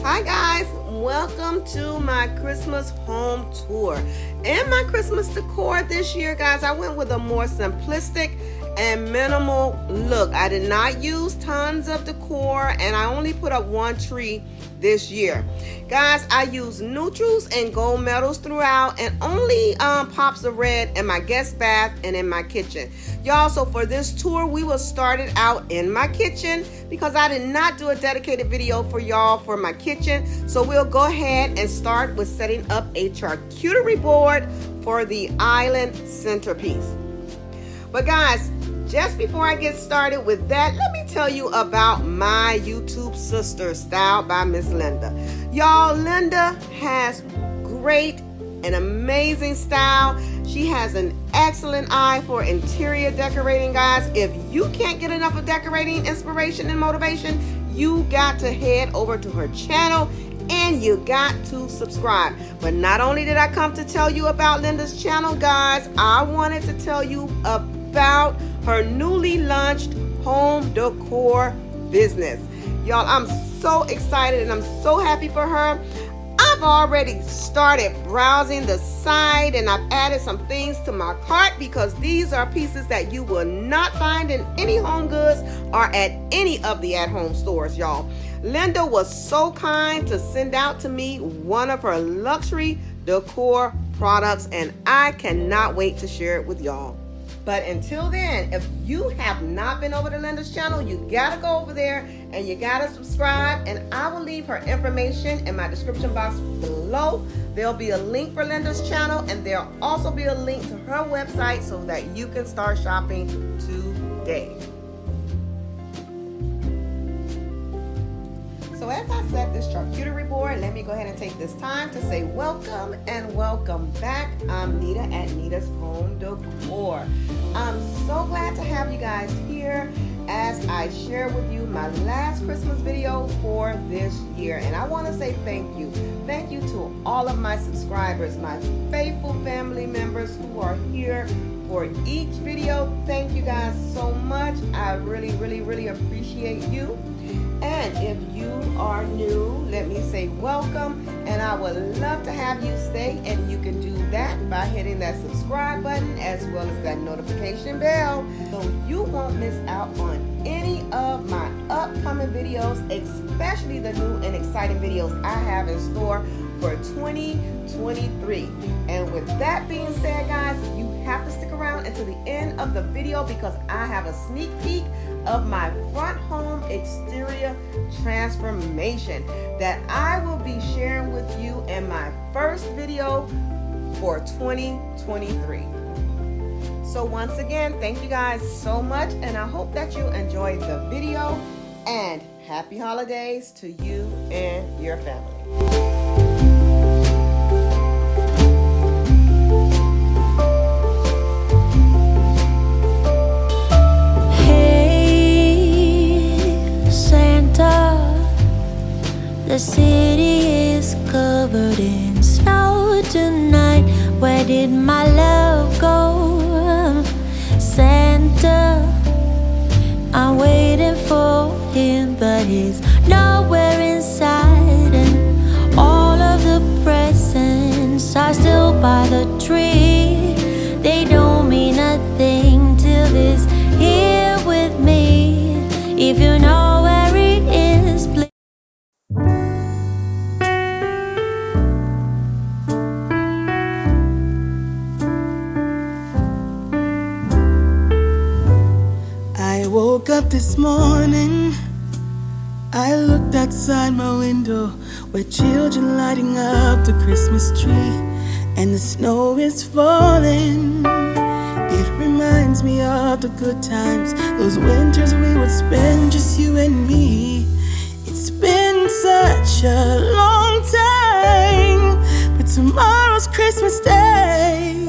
Hi guys, welcome to my Christmas home tour. In my Christmas decor this year, guys, I went with a more simplistic and minimal look. I did not use tons of decor and I only put up one tree this year. Guys, I used neutrals and gold metals throughout and only pops of red in my guest bath and in my kitchen. Y'all, so for this tour, we will start it out in my kitchen because I did not do a dedicated video for y'all for my kitchen. So we'll go ahead and start with setting up a charcuterie board for the island centerpiece. But guys, just before I get started with that, let me tell you about my YouTube sister, Styled by Miss Linda. Y'all, Linda has great and amazing style. She has an excellent eye for interior decorating, guys. If you can't get enough of decorating inspiration and motivation, you got to head over to her channel and you got to subscribe. But not only did I come to tell you about Linda's channel, guys, I wanted to tell you about her newly launched home decor business. Y'all, I'm so excited and I'm so happy for her. I've already started browsing the site and I've added some things to my cart because these are pieces that you will not find in any Home Goods or at any of the at-home stores, y'all. Linda was so kind to send out to me one of her luxury decor products and I cannot wait to share it with y'all. But until then, if you have not been over to Linda's channel, you gotta go over there and you gotta subscribe, and I will leave her information in my description box below. There'll be a link for Linda's channel and there'll also be a link to her website so that you can start shopping today. So as I set this charcuterie board, let me go ahead and take this time to say welcome and welcome back. I'm Nita at Nita'S Home Decor. I'm so glad to have you guys here as I share with you my last Christmas video for this year. And I want to say thank you. Thank you to all of my subscribers, my faithful family members who are here for each video. Thank you guys so much. I really appreciate you. And if you are new, let me say welcome, and I would love to have you stay, and you can do that by hitting that subscribe button as well as that notification bell so you won't miss out on any of my upcoming videos, especially the new and exciting videos I have in store for 2023. And with that being said, guys, you have to stick around until the end of the video because I have a sneak peek of my front home exterior transformation that I will be sharing with you in my first video for 2023. So once again, thank you guys so much, and I hope that you enjoyed the video, and happy holidays to you and your family. The city is covered in snow tonight. Where did my love go? Santa, I'm waiting for him, but he's nowhere inside. And all of the presents are still by the tree. They don't mean nothing till he's here with me. If you know where he is, please. I woke up this morning, I looked outside my window where children lighting up the Christmas tree, and the snow is falling. It reminds me of the good times, those winters we would spend just you and me. It's been such a long time, but tomorrow's Christmas Day,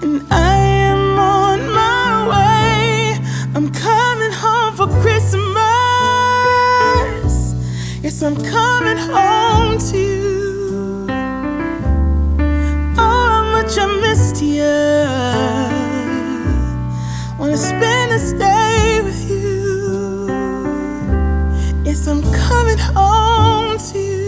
and I am on my way. I'm coming home for Christmas. Yes, I'm coming home to you. Oh, how much I missed you. Wanna spend this day with you. Yes, I'm coming home to you.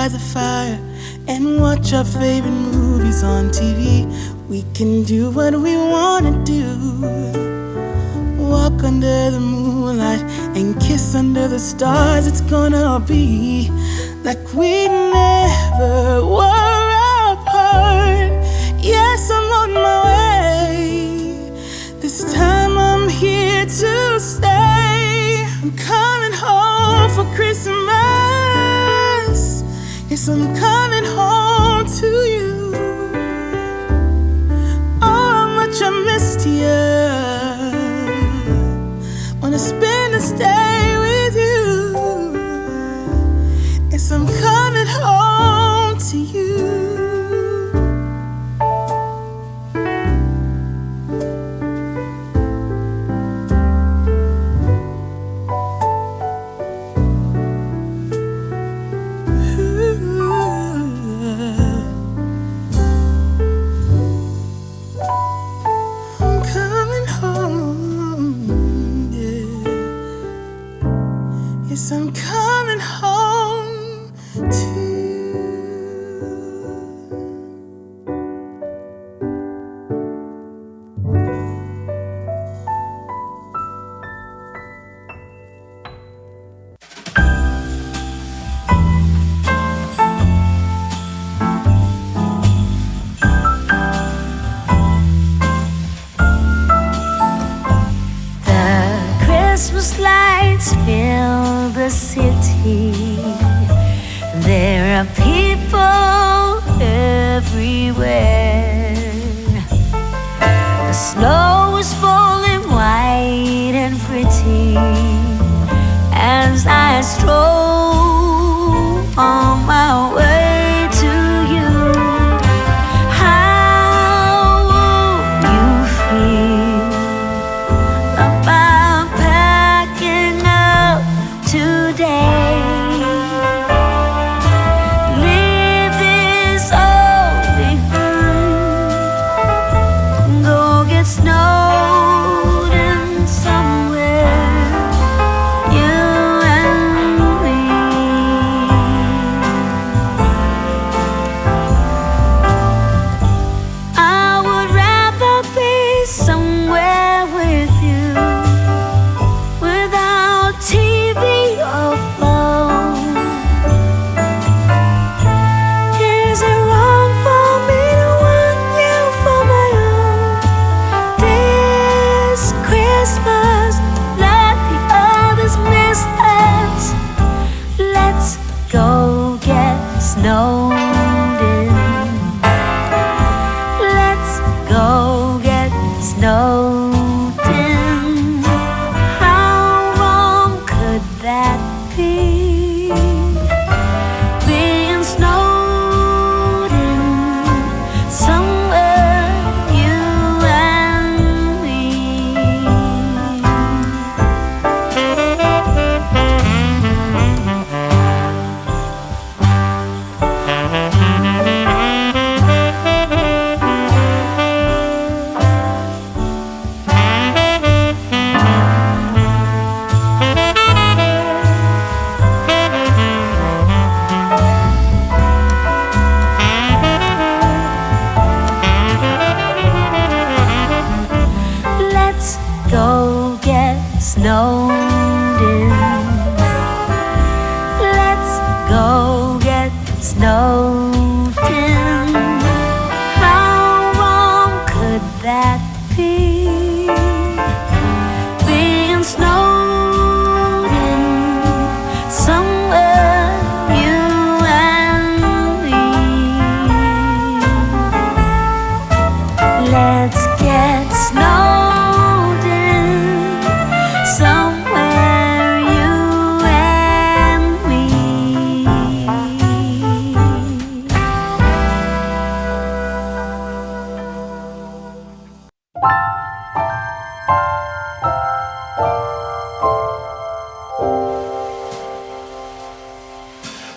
skies afire and watch our favorite movies on TV. We can do what we wanna do. Walk under the moonlight and kiss under the stars. It's gonna be like we never were apart. Yes, I'm on my way. This time I'm here to stay. I'm coming home for Christmas. Yes, I'm coming home to you. Oh, how much I missed you. Wanna spend this day with you. Yes, I'm coming home to you. Yes, I'm coming home to you. The Christmas lights fill the city. There are people everywhere. The snow is falling white and pretty as I stroll on my way to you. How would you feel about packing up today? Leave this all behind. Go get snowed in somewhere, you and me. I would rather be somewhere with you, without TV or phone. Is it wrong for me to want you for my own? This Christmas, let the others miss us. Let's go get snowed in. Let's go get snowed in. How wrong could that be? Being snowed in somewhere, you and me. Let's go get snowed in. Let's go get snowed in. How wrong could that be? Being snowed in somewhere, you and me. Let's get snowed in somewhere, you and me.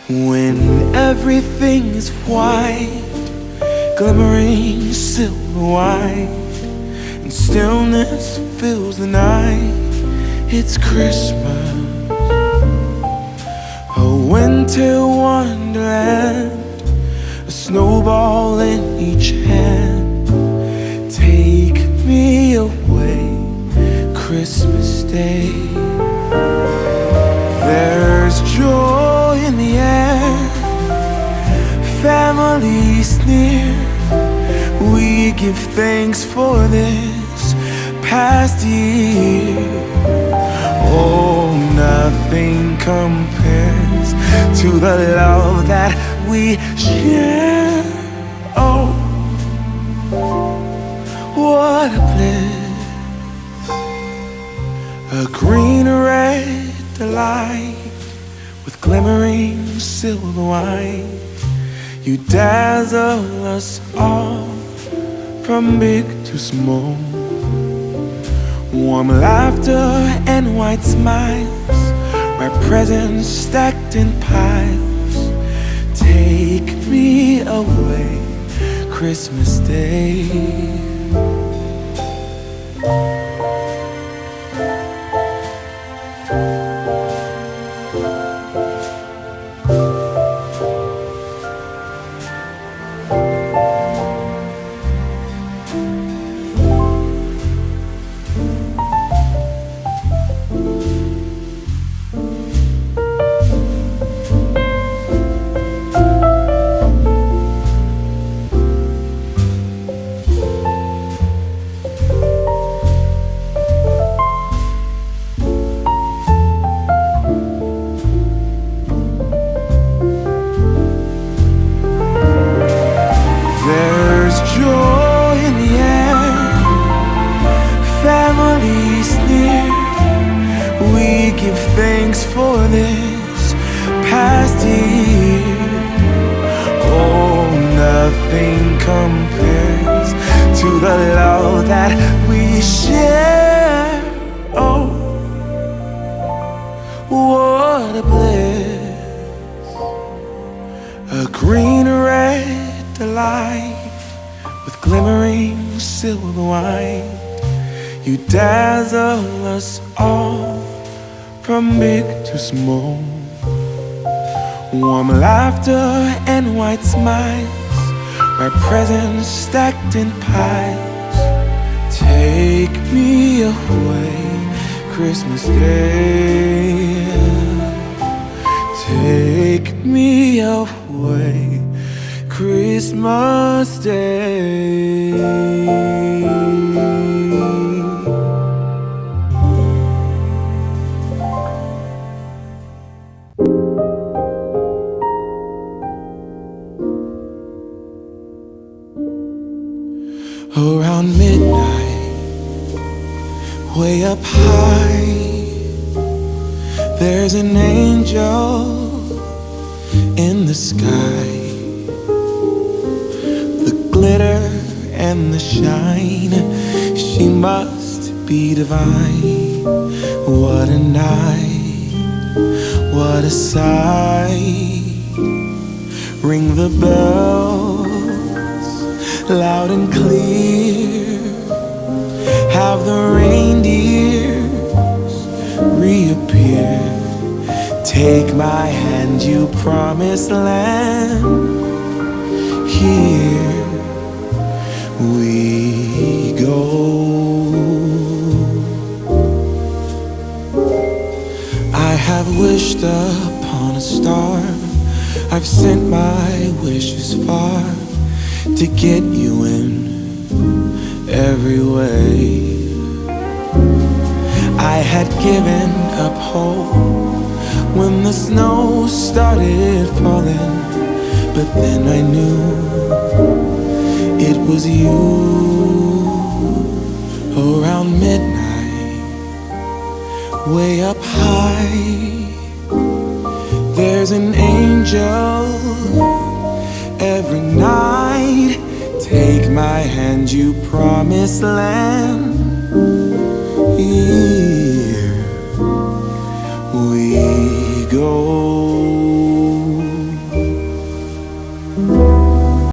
When everything is white, glimmering silver white, and stillness fills the night, it's Christmas, a winter wonderland. Day. There's joy in the air, family's near. We give thanks for this past year. Oh, nothing compares to the love that we share. Oh, what a bliss. A green red delight with glimmering silver wine. You dazzle us all from big to small. Warm laughter and white smiles, my presents stacked in piles. Take me away, Christmas Day. Dazzle us all from big to small. Warm laughter and white smiles, my presents stacked in piles. Take me away, Christmas Day. Take me away, Christmas Day. Around midnight, way up high, there's an angel in the sky. The glitter and the shine, she must be divine. What a night, what a sight. Ring the bells loud and clear. Have the reindeers reappear. Take my hand, you promised land. Here we go. I have wished upon a star. I've sent my wishes far to get you in every way. I had given up hope when the snow started falling, but then I knew it was you. Around midnight, way up high, there's an angel every night. Take my hand, you promised land. Here we go.